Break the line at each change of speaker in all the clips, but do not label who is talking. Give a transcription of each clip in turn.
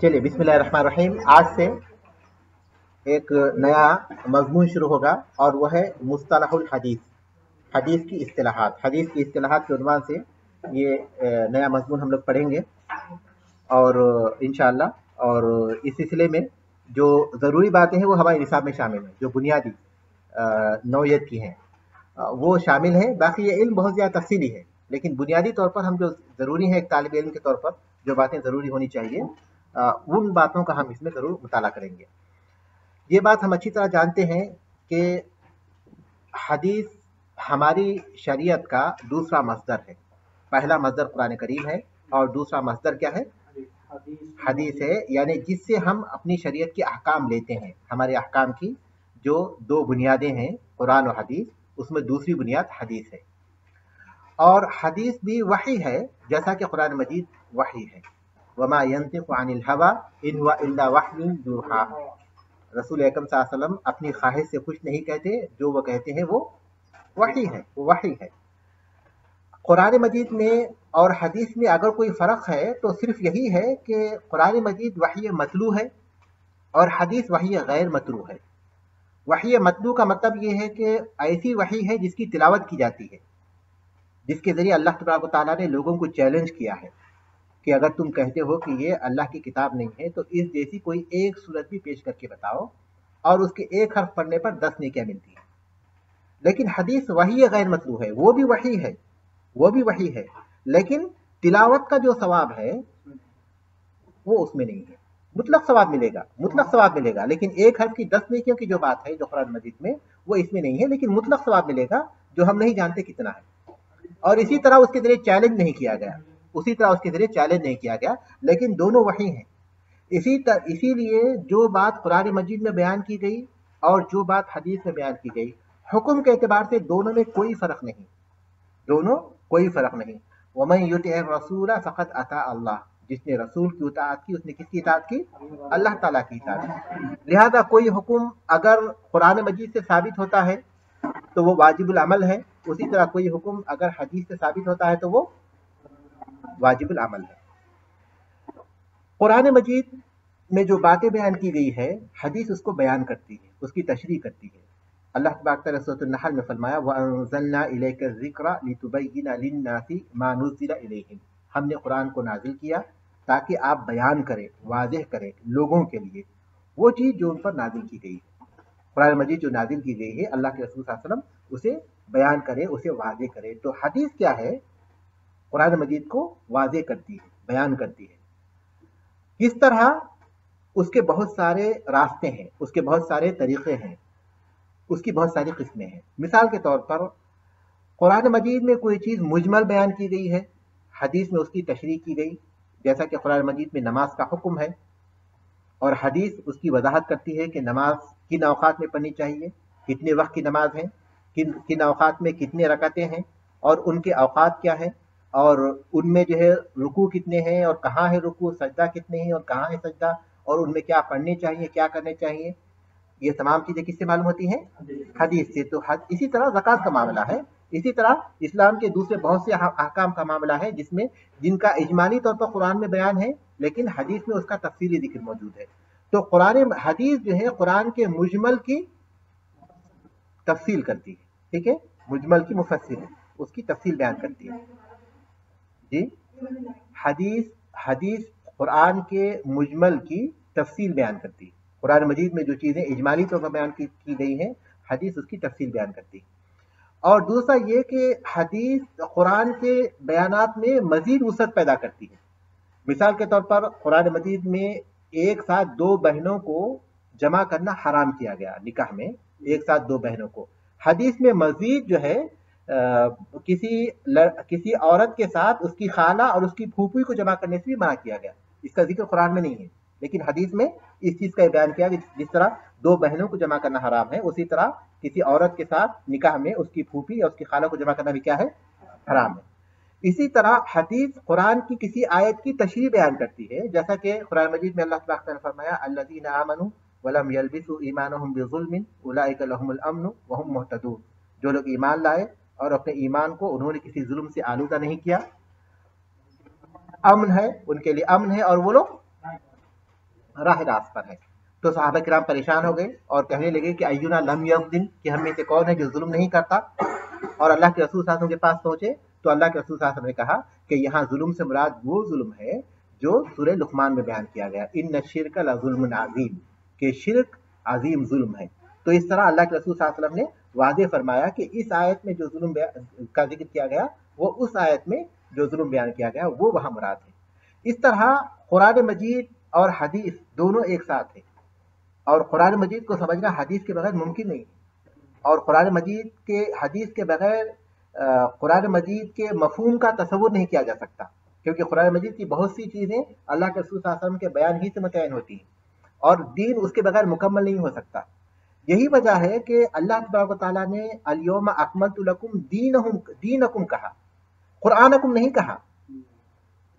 चलिए बिस्मिल्लाहिर्रहमानिर्रहीम। आज से एक नया मजमून शुरू होगा और वह है मुस्तलहुल हदीस, हदीस की इस्तिलाहात। हदीस की इस्तिलाहात के उन्वान से ये नया मजमून हम लोग पढ़ेंगे और इंशाअल्लाह। और इस सिलसिले में जो ज़रूरी बातें हैं वो हमारे निसाब में शामिल हैं, जो बुनियादी नौयत की हैं वो शामिल है। बाकी ये इल्म बहुत ज़्यादा तफसीली है, लेकिन बुनियादी तौर पर हम जो ज़रूरी है एक तालिब इल्म के तौर पर जो बातें ज़रूरी होनी चाहिए उन बातों का हम इसमें ज़रूर मुताला करेंगे। ये बात हम अच्छी तरह जानते हैं कि हदीस हमारी शरीयत का दूसरा मस्दर है। पहला मस्दर कुरान करीम है और दूसरा मस्दर क्या है? हदीस है, यानी जिससे हम अपनी शरीयत के अहकाम लेते हैं। हमारे अहकाम की जो दो बुनियादें हैं कुरान और हदीस, उसमें दूसरी बुनियाद हदीस है। और हदीस भी वही है, जैसा कि कुरान मजीद वही है। वमा यंतिकु अनिल हवा इन हुवा इल्ला वह्युन यूहा। रसूल अकरम सल्लल्लाहु अलैहि वसल्लम अपनी ख्वाहिश से कुछ नहीं कहते, जो वो कहते हैं वो वही है, वो वही है। कुरान मजीद में और हदीस में अगर कोई फ़र्क है तो सिर्फ यही है कि कुरान मजीद वही मतलू है और हदीस वही गैर मतलू है। वही मतलू का मतलब ये है कि ऐसी वही है जिसकी तिलावत की जाती है, जिसके ज़रिए अल्लाह तबारक व तआला ने लोगों को चैलेंज किया है कि अगर तुम कहते हो कि ये अल्लाह की किताब नहीं है तो इस जैसी कोई एक सूरत भी पेश करके बताओ और उसके एक हर्फ पढ़ने पर 10 नेकियां मिलती है। लेकिन हदीस वही गैर मतलू है, वो भी वही है, वो भी वही है, लेकिन तिलावत का जो सवाब है वो उसमें नहीं है। मुतलक सवाब मिलेगा, मुतलक सवाब मिलेगा, लेकिन एक हर्फ की 10 नेकियों की जो बात है जो कुरान मजीद में, वो इसमें नहीं है। लेकिन मुतलक सवाब मिलेगा जो हम नहीं जानते कितना है। और इसी तरह उसके जरिए चैलेंज नहीं किया गया, उसी तरह उसके जरिए चैलेंज नहीं किया गया, लेकिन दोनों वही हैं। इसीलिए जो बात कुरान मजीद में बयान की गई और जो बात हदीस में बयान की गई, हुक्म के एतबार से दोनों में कोई फर्क नहीं, दोनों कोई फर्क नहीं। वमन युतिअ रसूला फ़क़द अता अल्लाह। जिसने रसूल की इताअत की उसने किसकी इताअत की? अल्लाह ताला की इताअत। लिहाजा कोई हुक्म अगर कुरान मजीद से साबित होता है तो वो वाजिबुल अमल है, उसी तरह कोई हुक्म अगर हदीस से साबित होता है तो वो वाजिबुल अमल है। कुरान मजीद में जो बातें बयान की गई है, हदीस उसको बयान करती है, उसकी तशरीह करती है। अल्लाह तबारक व तआला सूरह अन-नहल में फरमाया वअंज़लना इलैका ज़िक्रा लितुबय्यिना लिन्नासी मा नुज़्ज़िला इलैहिम। हमने कुरान को नाजिल किया ताकि आप बयान करें, वाज़ेह करें लोगों के लिए वो चीज़ जो उन पर नाजिल की गई है। कुरान मजीद जो नाजिल की गई है अल्लाह के रसूल सल्लल्लाहु अलैहि वसल्लम उसे बयान करे, उसे वाज़ेह करे। तो हदीस क्या है? कुरान मजीद को वाज़ेह करती है, बयान करती है। किस तरह? उसके बहुत सारे रास्ते हैं, उसके बहुत सारे तरीक़े हैं, उसकी बहुत सारी किस्में हैं। मिसाल के तौर पर कुरान मजीद में कोई चीज़ मुजमल बयान की गई है, हदीस में उसकी तशरीह की गई। जैसा कि कुरान मजीद में नमाज का हुक्म है और हदीस उसकी वजाहत करती है कि नमाज किन औकात में पढ़नी चाहिए, कितने वक्त की नमाज है, किन किन औकात में कितने रकातें हैं और उनके औकात क्या है, और उनमें जो है रुकू कितने हैं और कहाँ है रुकू, सजदा कितने हैं और कहाँ है सजदा, और उनमें क्या पढ़ने चाहिए, क्या करने चाहिए। ये तमाम चीज़ें किससे मालूम होती हैं? हदीस से। तो इसी तरह ज़कात का मामला है, इसी तरह इस्लाम के दूसरे बहुत से अहकाम का मामला है जिसमें जिनका इजमाली तौर पर कुरान में बयान है, लेकिन हदीस में उसका तफसीली जिक्र मौजूद है। तो कुरान हदीस जो है कुरान के मुजमल की तफसील करती है, ठीक है, मुजमल की मुफस्सिल है, उसकी तफसील बयान करती है जी। हदीस हदीस कुरान के मुजमल की तफसील बयान करती है। कुरान मजीद में जो चीज़ें इजमाली तौर पर बयान की गई हैं, हदीस उसकी तफसील बयान करती है। और दूसरा ये कि हदीस कुरान के बयानात में मजीद वसअत पैदा करती है। मिसाल के तौर पर कुरान मजीद में एक साथ दो बहनों को जमा करना हराम किया गया, निकाह में एक साथ दो बहनों को। हदीस में मजीद जो है किसी औरत के साथ उसकी खाला और उसकी फूफी को जमा करने से भी मना किया गया। इसका जिक्र कुरान में नहीं है, लेकिन हदीस में इस चीज़ का बयान किया कि जिस तरह दो बहनों को जमा करना हराम है, उसी तरह किसी औरत के साथ निकाह में उसकी फूफी और उसकी खाला को जमा करना भी क्या है? हराम है। इसी तरह हदीस कुरान की किसी आयत की तशरीह बयान करती है, जैसा कि कुरान मजीद में अल्लाह तबारक व तआला ने फरमाया अल्लज़ीना आमनू वलम यल्बिसू ईमानहुम बिज़ुल्मिन उलाइका लहुमुल अम्नु वहुम मुहतदून। जो लोग ईमान लाए और अपने ईमान को उन्होंने किसी जुल्म से आलूदा नहीं किया, अमन है, उनके लिए अमन है और वो लोग راہ راست پر ہے۔ تو صحابہ کرام پریشان ہو گئے اور کہنے لگے کہ اینا لم یظلم، کہ ہم میں سے کون ہے جو ظلم نہیں کرتا؟ اور اللہ کے رسول صلی اللہ علیہ وسلم کے پاس پہنچے تو اللہ کے رسول صلی اللہ علیہ وسلم نے کہا کہ یہاں ظلم سے مراد وہ ظلم ہے جو سورہ لقمان میں بیان کیا گیا، ان الشرک لظلم عظیم، کہ شرک عظیم ظلم ہے۔ تو اس طرح اللہ کے رسول صلی اللہ علیہ وسلم نے واضح فرمایا کہ اس آیت میں جو ظلم کا ذکر کیا گیا وہ اس آیت میں جو ظلم بیان کیا گیا وہ وہاں مراد ہے۔ اس طرح قرآن مجید اور حدیث دونوں ایک ساتھ ہیں، اور قرآن مجید کو سمجھنا حدیث کے بغیر ممکن نہیں ہے، اور قرآن مجید کے حدیث کے بغیر قرآن مجید کے مفہوم کا تصور نہیں کیا جا سکتا، کیونکہ قرآن مجید کی بہت سی چیزیں اللہ کے رسول صلی اللہ علیہ وسلم کے بیان ہی سے متعین ہوتی ہیں، اور دین اس کے بغیر مکمل نہیں ہو سکتا۔ یہی وجہ ہے کہ اللہ تبارک و تعالیٰ نے الیوم اکملت لکم دینکم کہا، قرآنکم نہیں کہا،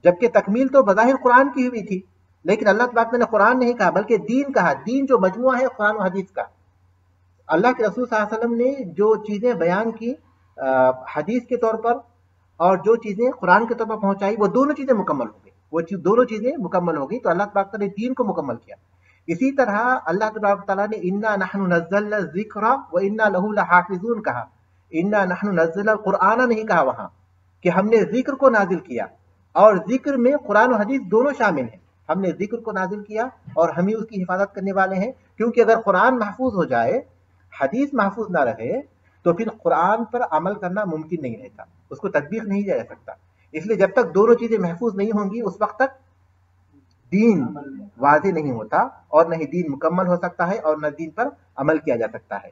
جبکہ تکمیل تو بظاہر قرآن کی ہوئی تھی، لیکن اللہ تبارک نے قرآن نہیں کہا بلکہ دین کہا، دین جو مجموعہ ہے قرآن و حدیث کا۔ اللہ کے رسول صلی اللہ علیہ وسلم نے جو چیزیں بیان کی حدیث کے طور پر اور جو چیزیں قرآن کے طور پر پہنچائی وہ دونوں چیزیں مکمل ہو گئی، وہ دونوں چیزیں مکمل ہو گئی، تو اللہ تبارک نے دین کو مکمل کیا۔ اسی طرح اللہ تبارک تعالیٰ نے انا نحن نزلنا الذکر وانا لہ لحافظون کہا، انا نحن نزلنا القرآن نہیں کہا وہاں کہ ہم نے ذکر کو نازل کیا، اور ذکر میں قرآن و حدیث دونوں شامل ہیں، ہم نے ذکر کو نازل کیا اور ہم ہی اس کی حفاظت کرنے والے ہیں، کیونکہ اگر قرآن محفوظ ہو جائے حدیث محفوظ نہ رہے تو پھر قرآن پر عمل کرنا ممکن نہیں رہتا، اس کو تطبیق نہیں کیا جا سکتا۔ اس لیے جب تک دونوں چیزیں محفوظ نہیں ہوں گی اس وقت تک دین واضح نہیں ہوتا، اور نہ ہی دین مکمل ہو سکتا ہے اور نہ دین پر عمل کیا جا سکتا ہے۔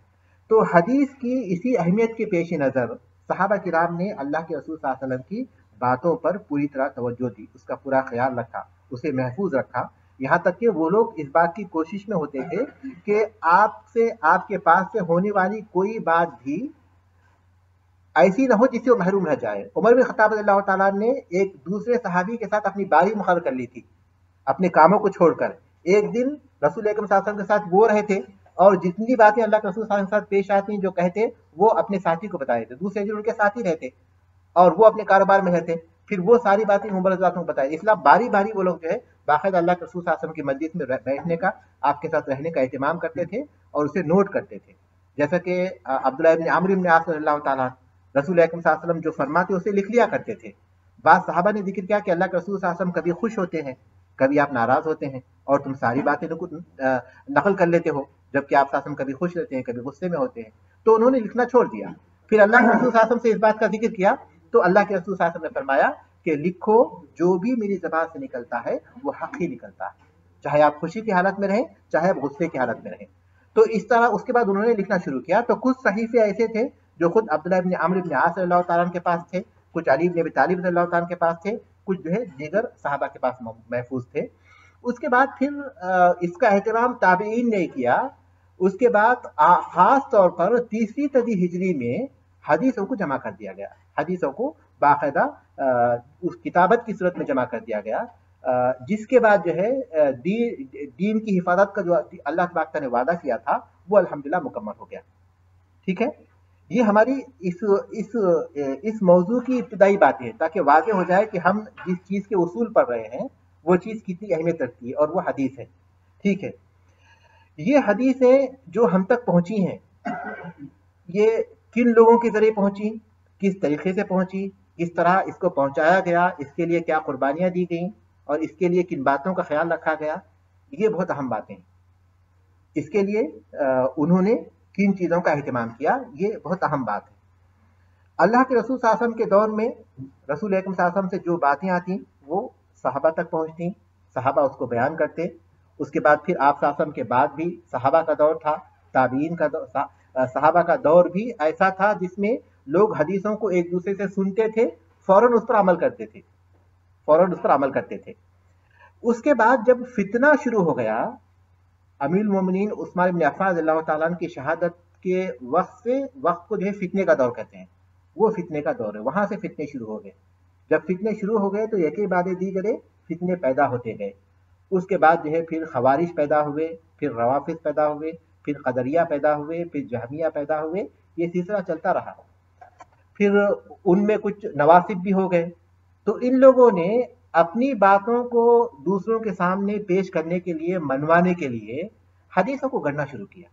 تو حدیث کی اسی اہمیت کے پیش نظر صحابہ کرام نے اللہ کے رسول صلی اللہ علیہ وسلم کی باتوں پر پوری طرح توجہ دی، اس کا پورا خیال رکھا، اسے محفوظ رکھا، یہاں تک کہ وہ لوگ اس بات کی کوشش میں ہوتے تھے کہ آپ کے پاس سے ہونے والی کوئی بات بھی ایسی نہ ہو جس سے وہ محروم رہ جائے۔ عمر بن خطاب رضی اللہ تعالیٰ نے ایک دوسرے صحابی کے ساتھ اپنی باری مقرر کر لی تھی، اپنے کاموں کو چھوڑ کر۔ ایک دن رسول اکرم صلی اللہ علیہ وسلم کے ساتھ وہ رہے تھے اور جتنی باتیں اللہ کے رسول صلی اللہ علیہ وسلم کے ساتھ پیش آتی ہیں جو کہتے وہ اپنے ساتھی کو بتائے تھے، دوسرے دن ان کے ساتھی رہتے اور وہ اپنے کاروبار میں رہتے، پھر وہ ساری باتیں عمر رضی اللہ عنہ کو بتائے۔ اس لیے باری باری وہ لوگ جو ہے باقاعدہ اللہ کے رسول صلی اللہ علیہ وسلم کی مجلس میں بیٹھنے کا، آپ کے ساتھ رہنے کا اہتمام کرتے تھے اور اسے نوٹ کرتے تھے، جیسا کہ عبداللہ بن عمرو بن عاص رضی اللہ تعالیٰ رسول اکرم صلی اللہ علیہ وسلم جو فرماتے اسے لکھ لیا کرتے تھے۔ بعض صحابہ نے ذکر کیا کہ اللہ کے رسول صلی اللہ علیہ وسلم کبھی خوش ہوتے ہیں، کبھی آپ ناراض ہوتے ہیں، اور تم ساری باتیں نقل کر لیتے ہو، جبکہ آپ صلی اللہ علیہ وسلم کبھی خوش رہتے ہیں کبھی غصے میں ہوتے ہیں۔ تو انہوں نے لکھنا چھوڑ دیا۔ پھر اللہ کے رسول صلی اللہ علیہ وسلم سے اس بات کا ذکر کیا تو اللہ کے رسول صلی اللہ علیہ وسلم نے فرمایا کہ لکھو، جو بھی میری زبان سے نکلتا ہے وہ حق ہی نکلتا ہے، چاہے آپ خوشی کی حالت میں رہیں چاہے آپ غصے کی حالت میں رہیں۔ تو اس طرح اس کے بعد انہوں نے لکھنا شروع کیا۔ تو کچھ صحیفے ایسے تھے جو خود عبداللہ بن عمرو بن عاص رضی اللہ تعالیٰ عنہ کے پاس تھے، کچھ علی بن ابی طالب رضی اللہ تعالیٰ عنہ کے پاس تھے، کچھ جو ہے دیگر صحابہ کے پاس محفوظ تھے۔ اس کے بعد پھر اس کا اہتمام تابعین نے کیا۔ اس کے بعد خاص طور پر تیسری صدی ہجری میں حدیثوں کو جمع کر دیا گیا، حدیثوں کو باقاعدہ اس کتابت کی صورت میں جمع کر دیا گیا، جس کے بعد جو ہے دین کی حفاظت کا جو اللہ تبارک نے وعدہ کیا تھا وہ الحمدللہ مکمل ہو گیا۔ ٹھیک ہے، یہ ہماری اس موضوع کی ابتدائی باتیں ہیں تاکہ واضح ہو جائے کہ ہم جس چیز کے اصول پڑھ رہے ہیں وہ چیز کتنی اہمیت رکھتی ہے، اور وہ حدیث ہے۔ ٹھیک ہے، یہ حدیثیں جو ہم تک پہنچی ہیں یہ کن لوگوں کے ذریعے پہنچی، کس طریقے سے پہنچی، کس طرح اس کو پہنچایا گیا، اس کے لیے کیا قربانیاں دی گئیں، اور اس کے لیے کن باتوں کا خیال رکھا گیا، یہ بہت اہم باتیں ہیں۔ اس کے لیے انہوں نے کن چیزوں کا اہتمام کیا، یہ بہت اہم بات ہے۔ اللہ کے رسول صلی اللہ علیہ وسلم کے دور میں رسول اکرم صلی اللہ علیہ وسلم سے جو باتیں آتی وہ صحابہ تک پہنچتی، صحابہ اس کو بیان کرتے۔ اس کے بعد پھر آپ صلی اللہ علیہ وسلم کے بعد بھی صحابہ کا دور تھا، تابعین کا دور، صحابہ کا دور بھی ایسا تھا جس میں لوگ حدیثوں کو ایک دوسرے سے سنتے تھے، فوراً اس پر عمل کرتے تھے، فوراً اس پر عمل کرتے تھے۔ اس کے بعد جب فتنہ شروع ہو گیا، امیر المومنین عثمان بن عفان رضی اللہ تعالیٰ عنہ کی شہادت کے وقت کو جو ہے فتنے کا دور کہتے ہیں، وہ فتنے کا دور ہے، وہاں سے فتنے شروع ہو گئے۔ جب فتنے شروع ہو گئے تو یکی بعد دیگرے فتنے پیدا ہوتے گئے۔ اس کے بعد جو ہے پھر خوارج پیدا ہوئے، پھر روافض پیدا ہوئے، پھر قدریہ پیدا ہوئے، پھر جہمیہ پیدا ہوئے، یہ سلسلہ چلتا رہا۔ پھر ان میں کچھ نواسب بھی ہو گئے۔ تو ان لوگوں نے اپنی باتوں کو دوسروں کے سامنے پیش کرنے کے لیے، منوانے کے لیے حدیثوں کو گڑھنا شروع کیا،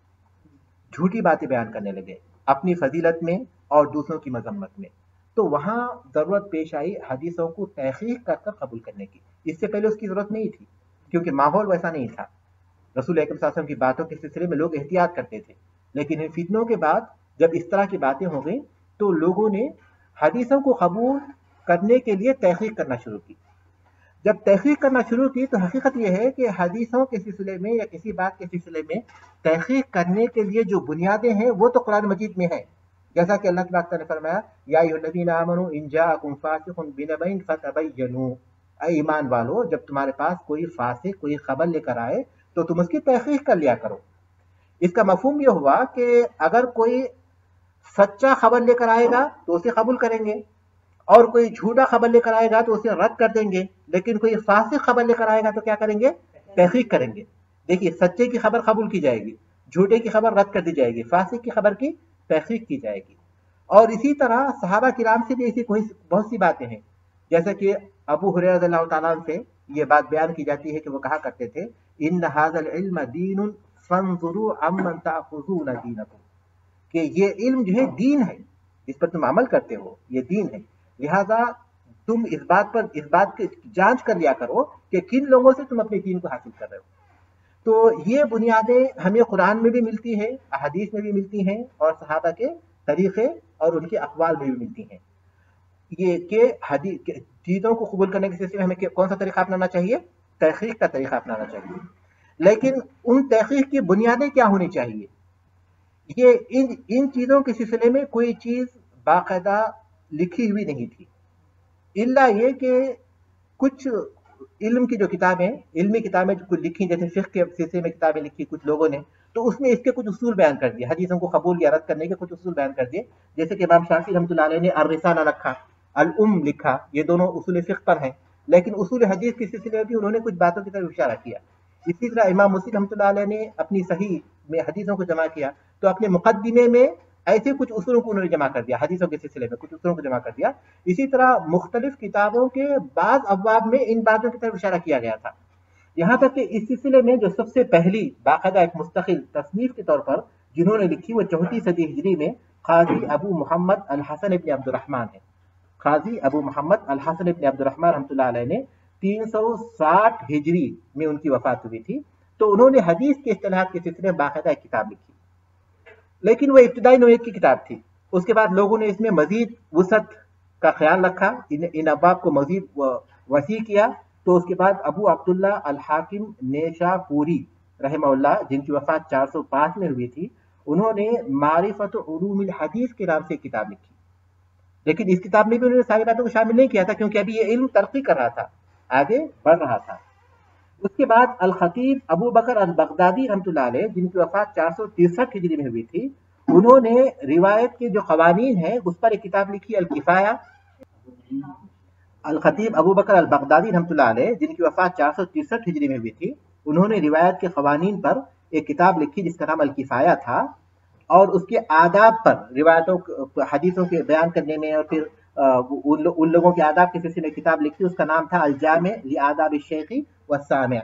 جھوٹی باتیں بیان کرنے لگے اپنی فضیلت میں اور دوسروں کی مذمت میں. تو وہاں ضرورت پیش آئی حدیثوں کو تحقیق کر کر قبول کرنے کی. اس سے پہلے اس کی ضرورت نہیں تھی، کیونکہ ماحول ویسا نہیں تھا. رسول اکرم صلی اللہ علیہ وسلم کی باتوں کے سلسلے میں لوگ احتیاط کرتے تھے، لیکن ان فتنوں کے بعد جب اس طرح کی باتیں ہو گئیں تو لوگوں نے حدیثوں کو قبول کرنے کے لیے تحقیق کرنا شروع کی. جب تحقیق کرنا شروع کی تو حقیقت یہ ہے کہ حدیثوں کے سلسلے میں یا کسی بات کے سلسلے میں تحقیق کرنے کے لیے جو بنیادیں ہیں وہ تو قرآن مجید میں ہیں. جیسا کہ اللہ تبارک نے فرمایا، یا ایھا الذین آمنوا ان جاءکم فاسق بنبأ فتبینوا، اے ایمان والو جب تمہارے پاس کوئی فاسق کوئی خبر لے کر آئے تو تم اس کی تحقیق کر لیا کرو. اس کا مفہوم یہ ہوا کہ اگر کوئی سچا خبر لے کر آئے گا تو اسے قبول کریں گے، اور کوئی جھوٹا خبر لے کر آئے گا تو اسے رد کر دیں گے. لیکن کوئی فاسق خبر لے کر آئے گا تو کیا کریں گے؟ تحقیق کریں گے. دیکھیے، سچے کی خبر قبول کی جائے گی، جھوٹے کی خبر رد کر دی جائے گی، فاسق کی خبر کی تحقیق کی جائے گی. اور اسی طرح صحابہ کرام سے بھی ایسی بہت سی باتیں ہیں. جیسا کہ ابو ہریرہ رضی اللہ تعالیٰ عنہ سے یہ بات بیان کی جاتی ہے کہ وہ کہا کرتے تھے، ان ھذا العلم دین فانظروا عمن تاخذون دینکم، کہ یہ علم جو ہے دین ہے، جس پر تم عمل کرتے ہو یہ دین ہے، لہذا تم اس بات کی جانچ کر لیا کرو کہ کن لوگوں سے تم اپنے دین کو حاصل کر رہے ہو. تو یہ بنیادیں ہمیں قرآن میں بھی ملتی ہیں، احادیث میں بھی ملتی ہیں، اور صحابہ کے طریقے اور ان کے اقوال میں بھی ملتی ہیں. یہ کہ چیزوں کو قبول کرنے کے سلسلے میں ہمیں کون سا طریقہ اپنانا چاہیے؟ تحقیق کا طریقہ اپنانا چاہیے. لیکن ان تحقیق کی بنیادیں کیا ہونی چاہیے؟ یہ ان چیزوں کے سلسلے میں کوئی چیز باقاعدہ لکھی ہوئی نہیں تھی، الا یہ کہ کچھ علم کی جو کتابیں، علمی کتابیں جو کچھ لکھی، جیسے فقہ کے سلسلے میں کتابیں لکھی کچھ لوگوں نے، تو اس میں اس کے کچھ اصول بیان کر دیے، حدیثوں کو قبول یا رد کرنے کے کچھ اصول بیان کر دیے. جیسے کہ امام شافعی رحمۃ اللہ علیہ نے الرسالہ رکھا، الام لکھا، یہ دونوں اصول فقہ پر ہیں. لیکن اصول حدیث کے سلسلے میں بھی انہوں نے کچھ باتوں کی طرف اشارہ کیا. اسی طرح امام مسلم رحمۃ اللہ علیہ نے اپنی صحیح میں حدیثوں کو جمع کیا، تو اپنے مقدمے میں ایسے کچھ اصولوں کو انہوں نے جمع کر دیا، حدیثوں کے سلسلے میں کچھ اصولوں کو جمع کر دیا. اسی طرح مختلف کتابوں کے بعض ابواب میں ان باتوں کی طرف اشارہ کیا گیا تھا. یہاں تک کہ اس سلسلے میں جو سب سے پہلی باقاعدہ ایک مستقل تصنیف کے طور پر جنہوں نے لکھی وہ 4 صدی ہجری میں قاضی ابو محمد الحسن ابن عبد الرحمن ہے. قاضی ابو محمد الحسن ابن عبد الرحمن رحمۃ اللہ علیہ نے 360 ہجری میں ان کی وفات ہوئی تھی. تو انہوں نے حدیث کے اصطلاحات کے سلسلے میں باقاعدہ ایک کتاب لکھی، لیکن وہ ابتدائی نوعیت کی کتاب تھی. اس کے بعد لوگوں نے اس میں مزید وسعت کا خیال رکھا، ان ابواب کو مزید وسیع کیا. تو اس کے بعد ابو عبداللہ الحاکم نیشاپوری رحمہ اللہ، جن کی وفات 405 میں ہوئی تھی، انہوں نے معرفت علوم الحدیث کے نام سے ایک کتاب لکھی. لیکن اس کتاب میں بھی انہوں نے ساری باتوں کو شامل نہیں کیا تھا، کیونکہ ابھی یہ علم ترقی کر رہا تھا، آگے بڑھ رہا تھا. اس کے بعد الخطیب ابو بکر البغدادی رحمۃ اللہ علیہ، جن کی وفات 463 ہجری میں ہوئی تھی، انہوں نے روایت کے جو قوانین ہیں اس پر ایک کتاب لکھی، الکفایہ. الخطیب ابو بکر البغدادی رحمۃ اللہ علیہ، جن کی وفات 463 ہجری میں ہوئی تھی، انہوں نے روایت کے قوانین پر ایک کتاب لکھی جس کا نام الکفایہ تھا، اور اس کے آداب پر، روایتوں حدیثوں کے بیان کرنے میں، اور پھر ان لوگوں کے آداب کے سلسلے میں کتاب لکھی. اس کا نام تھا الجامع لآداب الشیخ والسامع.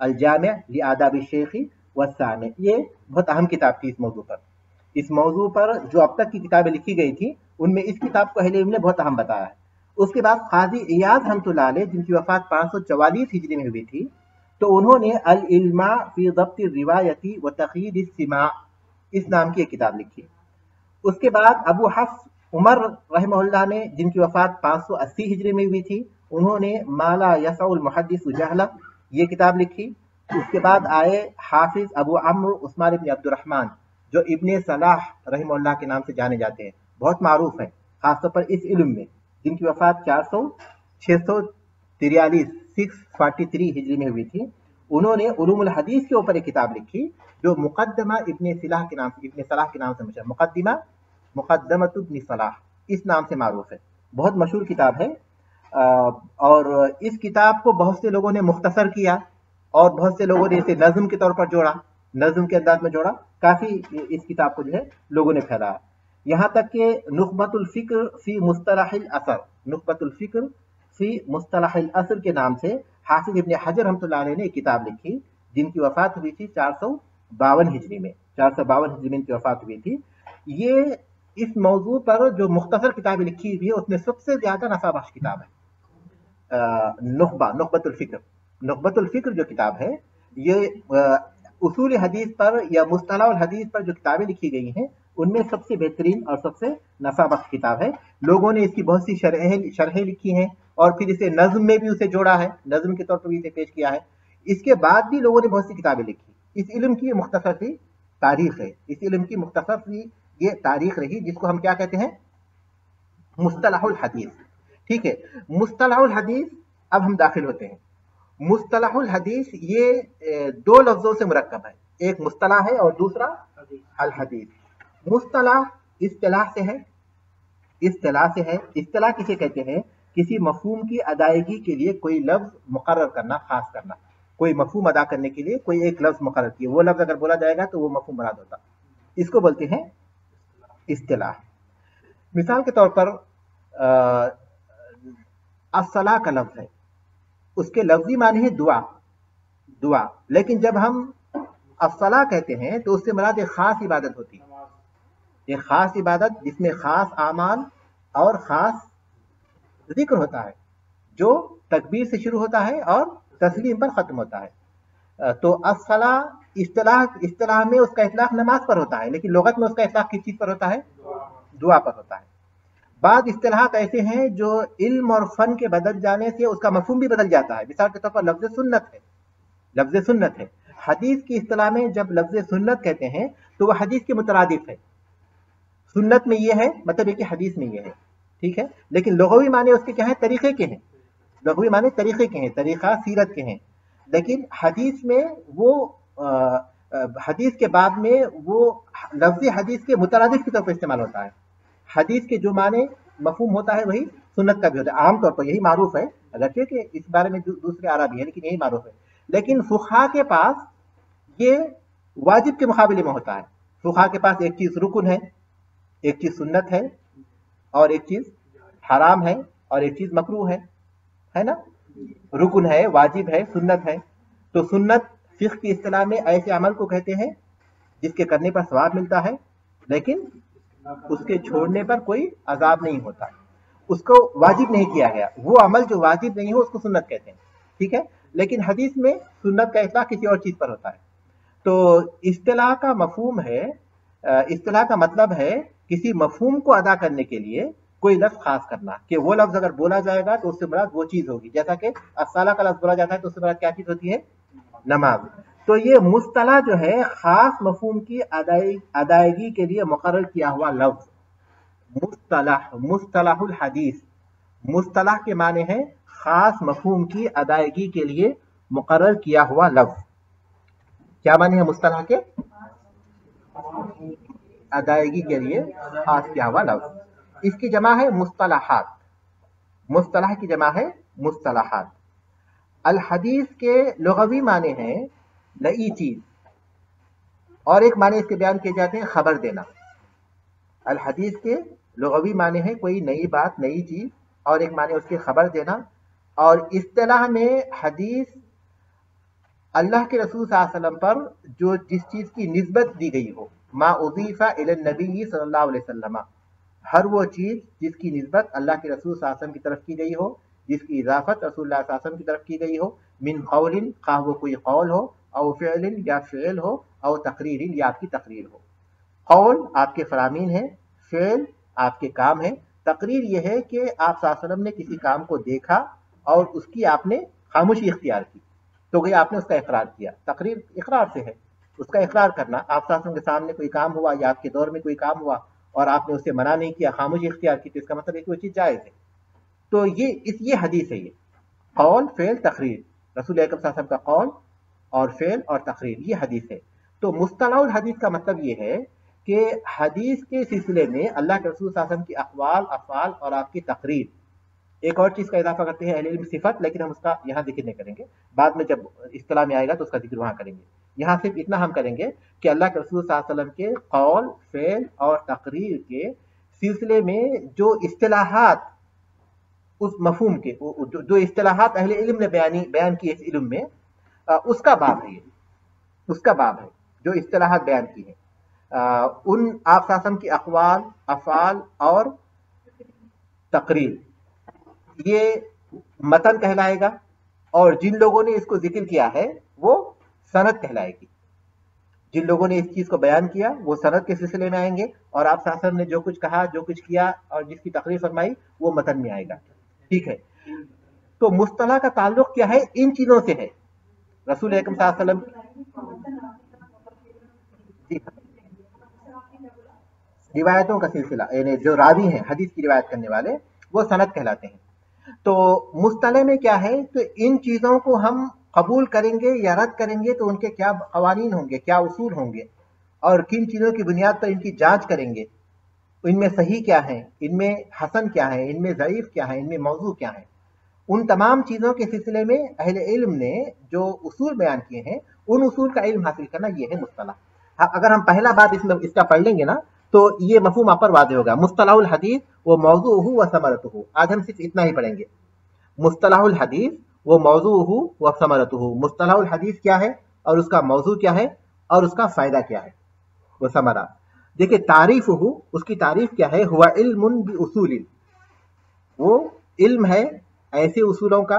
الجامع لآداب الشیخ والسامع، یہ بہت اہم کتاب تھی اس موضوع پر. اس موضوع پر جو اب تک کی کتابیں لکھی گئی تھی ان میں اس کتاب کو اہل علم نے بہت اہم بتایا ہے. اس کے بعد قاضی ایاض رحمۃ اللہ علیہ، جن کی وفات 544 ہجری میں ہوئی تھی، تو انہوں نے العلم فی ضبط الروایت و تقیید السماع اس نام کی ایک کتاب لکھی. اس کے بعد ابو حفص عمر رحمہ اللہ نے، جن کی وفات 580 ہجری میں ہوئی تھی، انہوں نے ما لا یسع المحدث جہلہ یہ کتاب لکھی. اس کے بعد آئے حافظ ابو عمرو عثمان ابن عبد الرحمن، جو ابن صلاح رحمہ اللہ کے نام سے جانے جاتے ہیں، بہت معروف ہیں خاص طور پر اس علم میں، جن کی وفات 643 ہجری میں ہوئی تھی. انہوں نے علوم الحدیث کے اوپر ایک کتاب لکھی جو مقدمہ ابن صلاح کے نام سے مشہور، مقدمۃ ابن صلاح اس نام سے معروف ہے، بہت مشہور کتاب ہے. اور اس کتاب کو بہت سے لوگوں نے مختصر کیا، اور بہت سے لوگوں نے اسے نظم کے طور پر جوڑا، نظم کے انداز میں جوڑا. کافی اس کتاب کو جو ہے لوگوں نے پھیلایا. یہاں تک کہ نخبۃ الفکر فی مصطلح الاثر، نخبۃ الفکر फी मुस्तलाह अल-अस्र के नाम से हाफिज इब्न हजर रहमतुल्लाह अलैह ने एक किताब लिखी, जिनकी वफात हुई थी 452 हिजरी में। 452 हिजरी में इनकी वफात हुई थी। ये इस मौजू पर जो मुख्तसर किताबें लिखी हुई है उसमें सबसे ज्यादा नफा बख्श किताब है नुखबतुल फिक्र जो किताब है, ये उसूल हदीस पर या मुस्तलाह हदीस पर जो किताबें लिखी गई हैं उनमें सबसे बेहतरीन और सबसे नफा बख्श किताब है। लोगों ने इसकी बहुत सी शरहें लिखी हैं और फिर इसे नज्म में भी उसे जोड़ा है, नज्म के तौर पर भी इसे पेश किया है। इसके बाद भी लोगों ने बहुत सी किताबें लिखी। इस इल्म की मुख्तसर सी तारीख है, इस इल्म की मुख्तसर सी ये तारीख रही, जिसको हम क्या कहते हैं, मुस्तलाहुल हदीस। ठीक है, मुस्तलाहुल हदीस अब हम दाखिल होते हैं। मुस्तलाहुल हदीस ये दो लफ्जों से मुरक्कब है, एक मुस्तलाह है और दूसरा अल हदीस। मुस्तलाह इस्तिलाह से है, इस्तिलाह से है। इस्तिलाह किसे कहते हैं, किसी मफहूम की अदायगी के लिए कोई लफ्ज मुकर्रर करना, खास करना। कोई मफहूम अदा करने के लिए कोई एक लफ्ज मुकर्रर किया, वो लफ्ज अगर बोला जाएगा तो वो मफहूम मुराद होता, इसको बोलते हैं इस्तिलाह। मिसाल के तौर पर अस्सलाह का लफ्ज है, उसके लफ्जी माने है दुआ, दुआ। लेकिन जब हम अस्सलाह कहते हैं तो उससे मुराद एक खास इबादत होती है, एक खास इबादत जिसमें खास आमाल और खास जिक्र होता है, जो तकबीर से शुरू होता है और तस्लीम पर खत्म होता है। तो अस्सलाह इस्तिलाह में उसका इतलाक नमाज पर होता है, लेकिन लुगत में उसका इतलाक किस चीज पर होता है, दुआ पर होता है। बाद इस्तिलाहात ऐसे हैं जो इल्म और फन के बदल जाने से उसका मफहूम भी बदल जाता है। मिसाल के तौर पर लफ्ज सुन्नत है, लफ्ज सुन्नत है। हदीस की इस्तिलाह में जब लफ्ज सुन्नत कहते हैं तो वह हदीस के मुतरादिफ है। सुन्नत में ये है, मतलब है कि हदीस में ये है, ठीक है। लेकिन लुग़वी माने उसके क्या है, तरीके के हैं। लुग़वी माने तरीके के हैं, तरीका सीरत के हैं। लेकिन हदीस में वो हदीस के बाद में वो लफ्ज हदीस के मुतरादिफ की तरफ इस्तेमाल होता है। हदीस के जो माने मफहूम होता है वही सुन्नत का भी होता है। आमतौर पर यही मारूफ है, अगरचे कि इस बारे में दूसरे आरा भी है, लेकिन यही मारूफ है। लेकिन फुक़हा के पास ये वाजिब के मुकाबले में होता है। फुक़हा के पास एक चीज रुकन है, एक चीज सुन्नत है, और एक चीज हराम है, और एक चीज मकरूह है ना। रुकन है, वाजिब है, सुन्नत है। तो सुन्नत फिक़्ह की इस्तिलाह में ऐसे अमल को कहते हैं जिसके करने पर सवाब मिलता है, लेकिन उसके छोड़ने पर कोई अजाब नहीं होता, उसको वाजिब नहीं किया गया। वो अमल जो वाजिब नहीं हो उसको सुन्नत कहते हैं, ठीक है। लेकिन हदीस में सुन्नत का इतलाक किसी और चीज पर होता है। तो इस्तिलाह का मफहूम है, इस्तिलाह का मतलब है किसी मफहूम को अदा करने के लिए कोई लफ्ज खास करना, कि वो लफ्ज अगर बोला जाएगा तो उससे मुराद वो चीज होगी। जैसा कि अस्सलाह का लफ्ज बोला जाता है तो उससे मुराद क्या चीज होती है, नमाज। तो ये मुस्तलाह जो है खास मफहूम की अदायगी के लिए मुकर्रर किया हुआ लफ्ज मुस्तलाह, मुस्तलाहुल हदीस। मुस्तलाह के माने हैं खास मफहूम की अदायगी के लिए मुकर्रर किया हुआ लफ्ज। क्या माने हैं मुस्तलाह के, अदायगी के लिए खास किया हुआ लफ्ज। इसकी जमा है मुस्तलाहात, मुस्तलाह की जमा है मुस्तलाहात। अल हदीस के लुग़वी माने हैं नई चीज, और एक माने इसके बयान किए जाते हैं खबर देना। अल हदीस के लुग़वी माने हैं कोई नई बात, नई चीज, और एक माने उसकी खबर देना। और इस्तिलाह में हदीस अल्लाह के रसूल सल्लल्लाहु अलैहि वसल्लम पर जो जिस चीज की निस्बत दी गई हो, मा उज़ीफ़ा इलन नबी सल्लल्लाहु अलैहि वसल्लम, हर वो चीज जिसकी निस्बत अल्लाह के रसूल सल्लल्लाहु अलैहि वसल्लम की तरफ की गई हो, जिसकी इजाफत रसूलुल्लाह सल्लल्लाहु अलैहि वसल्लम की तरफ की गई हो, मिन कौलिन, खा वो कोई कौल हो, औ फ़िअलिन या फ़िअल हो, औ तक़रीरिन या आपकी तकरीर हो। कौल आपके फरामीन है, फ़िअल आपके काम है, तकरीर यह है कि आप सल्लल्लाहु अलैहि वसल्लम ने किसी काम को देखा और उसकी आपने खामोशी इख्तियार की, तो गई आपने उसका इकरार किया। तकरीर इकरार से है, उसका इकरार करना। आप सल्लल्लाहु अलैहि वसल्लम के सामने कोई काम हुआ या आपके दौर में कोई काम हुआ और आपने उससे मना नहीं किया, खामोशी इख्तियार की, तो इसका मतलब है कि वो चीज जायज है। तो ये हदीस है, ये कौल फ़िअल तकरीर, रसूल अकरम सल्लल्लाहु अलैहि वसल्लम का कौल और फ़िअल और तकरीर, ये हदीस है। तो मुस्तलाहुल हदीस का मतलब ये है कि हदीस के सिलसिले में अल्लाह के रसूल सल्लल्लाहु अलैहि वसल्लम की अक़वाल, अफ़आल और आपकी तकरीर। एक और चीज का इजाफा करते हैं अहले इल्म, सिफत, लेकिन हम उसका यहाँ जिक्र नहीं करेंगे, बाद में जब इस्तिलाह में आएगा तो उसका जिक्र वहां करेंगे। यहाँ सिर्फ इतना हम करेंगे कि अल्लाह के रसूल सल्लल्लाहु अलैहि वसल्लम के कौल, फ़िअल और तकरीर के सिलसिले में जो इस्तिलाहात उस मफहूम के जो इस्तिलाहात अहले इल्म ने बयान किए इस इल्म में, उसका बाब है ये, उसका बाब है जो इस्तिलाहात बयान की है। उन आप सासम की अक़वाल, अफ़आल और तकरीर, ये मतन कहलाएगा, और जिन लोगों ने इसको जिक्र किया है वो सनद कहलाएगी। जिन लोगों ने इस चीज को बयान किया वो सनद के सिलसिले में आएंगे, और आप सासम ने जो कुछ कहा, जो कुछ किया और जिसकी तकरीर फरमाई वो मतन में आएगा। ठीक है, तो मुस्तला का ताल्लुक क्या है, इन चीजों से है। रसूल अकरम सल्लल्लाहु अलैहि वसल्लम रिवायतों का सिलसिला, यानी जो रावी हैं हदीस की रिवायत करने वाले, वो सनद कहलाते हैं। तो मुस्तले में क्या है, तो इन चीजों को हम कबूल करेंगे या रद्द करेंगे तो उनके क्या कवानीन होंगे, क्या उसूल होंगे, और किन चीजों की बुनियाद पर इनकी जांच करेंगे, इनमें सही क्या है, इनमें हसन क्या है, इनमें ज़ईफ क्या है, इनमें मौजू क्या है, उन तमाम चीजों के सिलसिले में अहले इल्म ने जो उसूल बयान किए हैं, उन उसूल का इल्म हासिल करना, ये है मुस्तला। अगर हम पहला बात इसमें इसका पढ़ लेंगे ना, तो ये मफहूम आप पर वाज़ेह होगा। मुस्तलाहुल हदीस व मौज़ूअहु व समरतहु, आज हम सिर्फ इतना ही पढ़ेंगे। मुस्तलाहुल हदीस व मौज़ूअहु व समरतहु, मुस्तलाहुल हदीस क्या है और उसका मौजू क्या है और उसका फायदा क्या है, वो समरा। देखिए तारीफ़हु, उसकी तारीफ क्या है, हुवा इल्मुन बि उसूलिन, वो इल्म है ऐसे उसूलों का,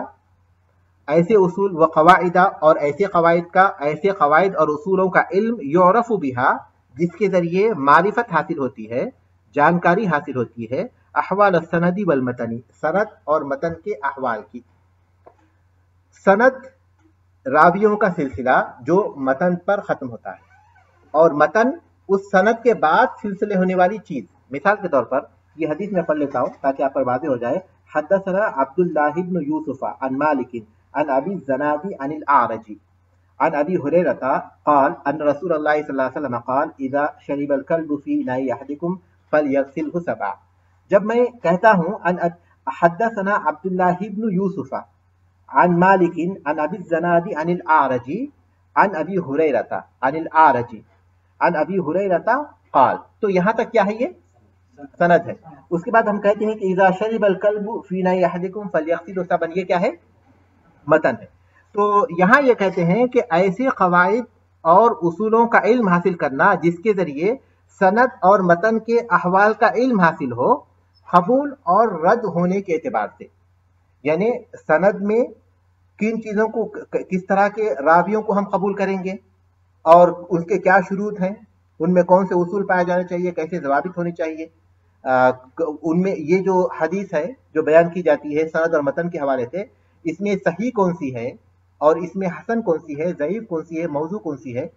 ऐसे उसूल व कवाइदा, और ऐसे कवाइद का, ऐसे कवाइद और उसूलों का इल्म, युरफ़ु बिहा, जिसके जरिए मारिफत हासिल होती है, जानकारी हासिल होती है, अहवाल सनदी वल मतनी, सनद और मतन के अहवाल की। सनद रावियों का सिलसिला जो मतन पर खत्म होता है, और मतन उस सनद के बाद सिलसिले होने वाली चीज। मिसाल के तौर पर ये हदीस में पढ़ लेता हूँ ताकि आप पर वाज़ेह हो जाए। हद्दसना अब्दुल्लाह इब्न यूसुफ अन मालिक अन अबी ज़नादी अनिल आरजी अन अबी हुरैरता क़ाल अन रसूलुल्लाह सल्लल्लाहु अलैहि वसल्लम क़ाल इज़ा शरिबल कल्बु फ़ी इनाई अहदिकुम फलयग़सिलहु सबअ। जब मैं कहता हूँ हद्दसना अब्दुल्लाह इब्न यूसुफ अन मालिक अन अबी ज़नादी अनिल आरजी अन अबी हुरैरता अनिल आरजी अन अबी हुरैरता क़ाल, तो यहाँ तक क्या है, ये सनद है। उसके बाद हम कहते हैं कि इज़ा शरिबल कल्बु फ़ी इनाई अहदिकुम फलयग़सिलहु सबअन, ये क्या है, मतन है। तो यहाँ ये कहते हैं कि ऐसे कवाइद और उसूलों का इल्म हासिल करना जिसके जरिए सनद और मतन के अहवाल का इल्म हासिल हो, कबूल और रद्द होने के एतबार से। यानी सनद में किन चीज़ों को, किस तरह के रावियों को हम कबूल करेंगे और उनके क्या शुरूत हैं, उनमें कौन से उसूल पाए जाने चाहिए, कैसे ज़वाबित होने चाहिए, उनमें ये जो हदीस है जो बयान की जाती है सनद और मतन के हवाले से, इसमें सही कौन सी है और इसमें हसन कौन सी है, ज़ईफ कौन सी है, मौजू कौन सी है,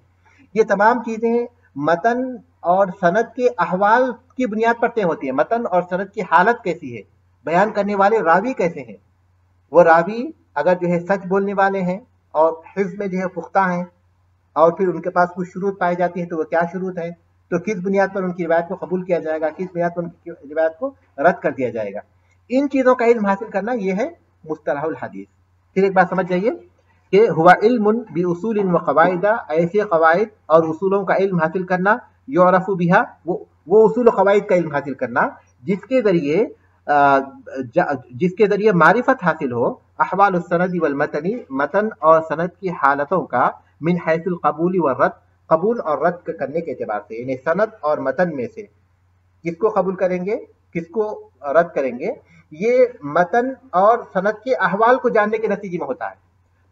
ये तमाम चीज़ें मतन और सनद के अहवाल की बुनियाद पर तय होती है। मतन और सनद की हालत कैसी है, बयान करने वाले रावी कैसे हैं, वो रावी अगर जो है सच बोलने वाले हैं और हिफ्ज़ में जो है पुख्ता हैं, और फिर उनके पास कुछ शुरूत पाई जाती है, तो वो क्या शुरूत है, तो किस बुनियाद पर उनकी रिवायत को कबूल किया जाएगा, किस बुनियाद पर उनकी रिवायत को रद्द कर दिया जाएगा, इन चीज़ों का इल्म हासिल करना, ये है मुस्तलाहुल हदीस। फिर एक बात समझ जाइए कि हुवा इल्मुन बि उसूलिन व कवाइदा, ऐसे कवाइद और उसूलों का इल्म हासिल करना, युरफ़ु बिहा, वो उसूल कवाइद का इल्म हासिल करना जिसके जरिए मारिफत हासिल हो, अहवाल सनदी वल मतनी, मतन और सनद की हालतों का, मिन हैसिल कबूली व रद्द, कबूल और रद्द करने के एतबार से। यानी सनद और मतन में से किसको कबूल करेंगे, किसको रद्द करेंगे, ये मतन और सनद के अहवाल को जानने के नतीजे में होता है।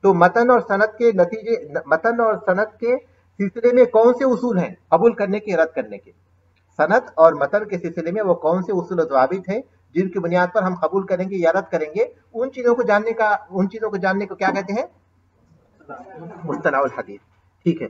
तो मतन और सनद के नतीजे, मतन और सनद के सिलसिले में कौन से उसूल हैं कबूल करने के, रद्द करने के, सनद और मतन के सिलसिले में वो कौन से उसूल ज़वाबित हैं जिनकी बुनियाद पर हम कबूल करेंगे या रद्द करेंगे, उन चीज़ों को जानने को क्या कहते हैं, मुस्तलाहुल हदीस। ठीक है।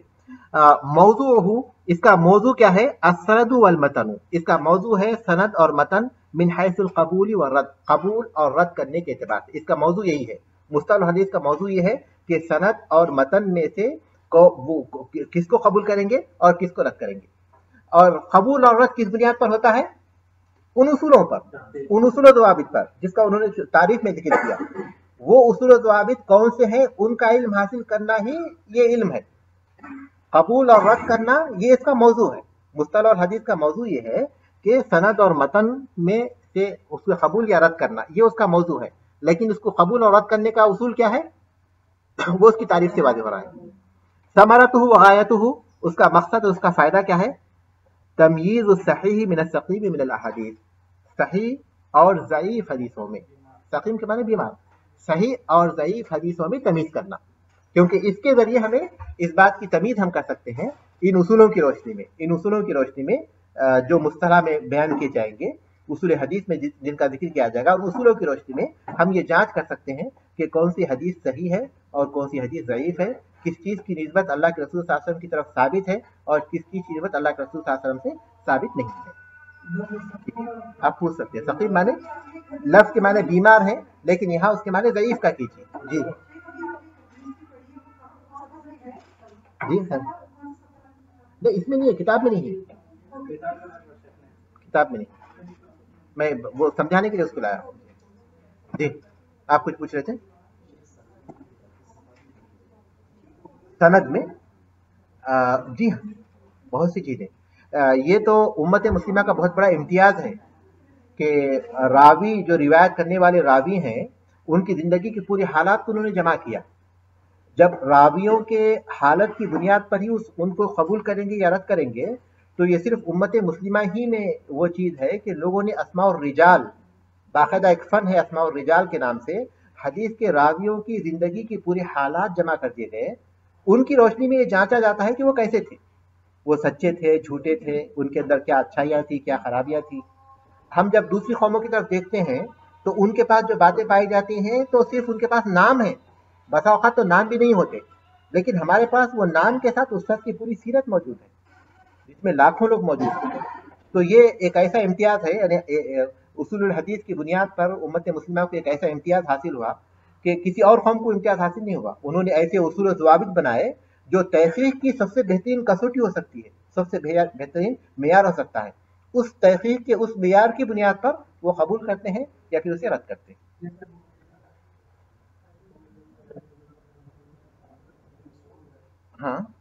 मौज़ूअहु, इसका मौजू क्या है, अस्सनदु वल मतनु, इसका मौजू है सनद और मतन, मिन हैसिल कबूली व रद्द, कबूल और रद्द करने के एतबार से। इसका मौजू यही है, मुस्तलाहुल हदीस का मौजू ये है कि सनद और मतन में से किसको कबूल करेंगे और किसको रद्द करेंगे, और कबूल और रद्द किस बुनियाद पर होता है, उन उसूलों पर, उन उसूल ज़वाबित पर जिसका उन्होंने तारीफ में जिक्र किया। वो उसूल ज़वाबित कौन से हैं, उनका इल्म हासिल करना ही ये इल्म है। कबूल और रद्द करना ये इसका मौजू है। मुस्तलाह और हदीस का मौजू ये है कि सनद और मतन में کہ उसको कबूल या रद्द करना, ये उसका मौजू है, लेकिन उसको कबूल और रद्द करने का उसूल क्या है वो उसकी तारीफ से वाज़ेह हो रहा है। समरतुहु व गायतुहु, उसका मकसद, उसका फायदा क्या है, तमयीज़ सहीह मिन सकीम मिन अहादीस, सही और ज़ईफ हदीसों में, सकीम के माने बीमार, सही और ज़ईफ हदीसों में तमीज़ करना, क्योंकि इसके जरिए हमें इस बात की तमीज़ हम कर सकते हैं इन उसूलों की रोशनी में, इन उसूलों की रोशनी में जो मुस्तला में बयान किए जाएंगे, उसूल हदीस में जिनका जिक्र किया जाएगा, और उसूलों की रोशनी में हम ये जांच कर सकते हैं कि कौन सी हदीस सही है और कौन सी हदीस ज़ईफ है, किस चीज़ की निस्बत अल्लाह के रसूल सल्लल्लाहु अलैहि वसल्लम की तरफ साबित है और किस चीज़ की निस्बत अल्लाह के रसूल सल्लल्लाहु अलैहि वसल्लम से साबित नहीं है। आप पूछ सकते हैं, सकीम माने लफ्ज़ के माने बीमार है, लेकिन यहाँ उसके माने ज़ईफ का कीजिए। जी जी सर, नहीं इसमें नहीं है, किताब में नहीं है, किताब में नहीं, मैं वो समझाने के लिए उसको लाया हूँ। जी आप कुछ पूछ रहे थे? सनद में जी हाँ, बहुत सी चीज़ें, ये तो उम्मत मुस्लिमा का बहुत बड़ा इम्तियाज़ है कि रावी जो रिवायत करने वाले रावी हैं उनकी ज़िंदगी की पूरी हालात को उन्होंने जमा किया। जब रावियों के हालत की बुनियाद पर ही उनको कबूल करेंगे या रद्द करेंगे, तो ये सिर्फ उम्मत मुस्लिमा ही में वो चीज़ है कि लोगों ने अस्मा और रिजाल, बाकायदा एक फ़न है अस्मा और रिजाल के नाम से, हदीस के रावियों की ज़िंदगी की पूरी हालात जमा कर दिए गए। उनकी रोशनी में ये जांचा जाता है कि वो कैसे थे, वो सच्चे थे, झूठे थे, उनके अंदर क्या अच्छाइयाँ थी, क्या खराबियाँ थी। हम जब दूसरी कौमों की तरफ देखते हैं तो उनके पास जो बातें पाई जाती हैं तो सिर्फ उनके पास नाम है, बसा औक़ात तो नाम भी नहीं होते, लेकिन हमारे पास वो नाम के साथ उस शख्स की पूरी सीरत मौजूद है जिसमें लाखों लोग मौजूद हैं। तो ये एक ऐसा इम्तियाज़ है, यानी उसूलुल हदीस की बुनियाद पर उम्मत मुस्लिमा को एक ऐसा इम्तियाज़ हासिल हुआ कि किसी और कौम को इम्तियाज़ हासिल नहीं हुआ। उन्होंने ऐसे उसूल और ज़वाबित बनाए जो तहक़ीक़ की सबसे बेहतरीन कसौटी हो सकती है, सबसे बेहतरीन मेयार हो सकता है, उस तहक़ीक़ के उस मेयार की बुनियाद पर वो कबूल करते हैं या फिर उसे रद्द करते हैं। हाँ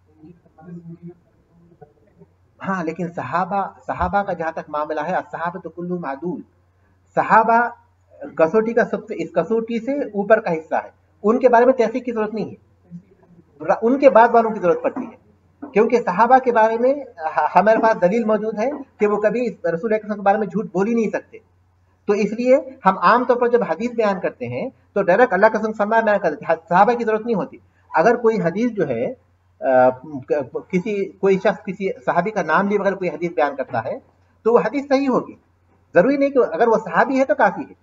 हाँ, लेकिन सहाबा सहाबा का जहाँ तक मामला है, सहाबा तो कुल्लु मादूल, सहाबा कसौटी का सबसे, इस कसौटी से ऊपर का हिस्सा है, उनके बारे में तहक़ीक़ की ज़रूरत नहीं है, उनके बाद वालों की ज़रूरत पड़ती है, क्योंकि सहाबा के बारे में हमारे पास दलील मौजूद है कि वो कभी रसूल अकरम के बारे में झूठ बोल ही नहीं सकते। तो इसलिए हम आम तौर पर जब हदीस बयान करते हैं तो डायरेक्ट अल्लाह का फरमान बयान करते हैं, सहाबा की जरूरत नहीं होती। अगर कोई हदीस जो है किसी कोई शख्स किसी सहाबी का नाम लिए बगैर कोई हदीस बयान करता है तो वो हदीस सही होगी, जरूरी नहीं कि अगर वो सहाबी है तो काफी है।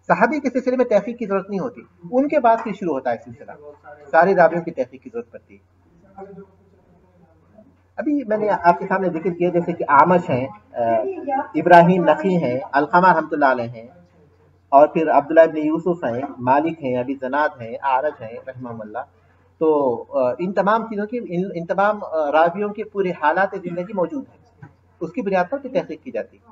सहाबी के सिलसिले में तहकीक की जरूरत नहीं होती, उनके बाद फिर शुरू होता है सिलसिला, सारे रावियों की तहकीक की जरूरत पड़ती है। अभी मैंने आपके सामने जिक्र किया जैसे कि आमश हैं, इब्राहिम नखी हैं, अलकमा रहमतुल्लाह अलैह हैं, और फिर अब्दुल्लाह इब्न यूसुफ हैं, मालिक हैं, अबी ज़नाद हैं, आरज हैं रहमहुल्लाह। तो इन तमाम चीज़ों की इन तमाम रावियों के पूरे हालात ज़िंदगी मौजूद है, उसकी बुनियाद पर तहकीक की जाती है।